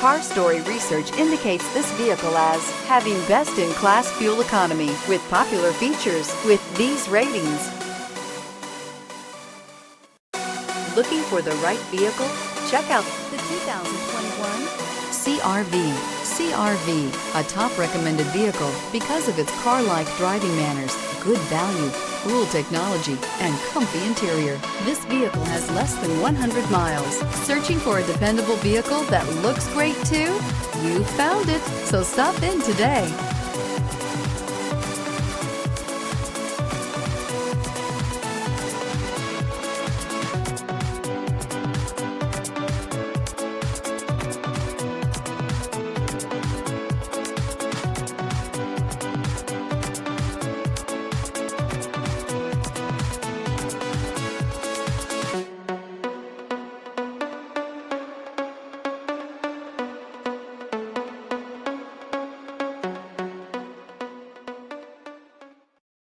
Car Story research indicates this vehicle as having best-in-class fuel economy with popular features with these ratings. Looking for the right vehicle? Check out the 2021 CR-V. CR-V, a top recommended vehicle because of its car-like driving manners, good value, cool technology, and comfy interior. This vehicle has less than 100 miles. Searching for a dependable vehicle that looks great too? You found it, so stop in today.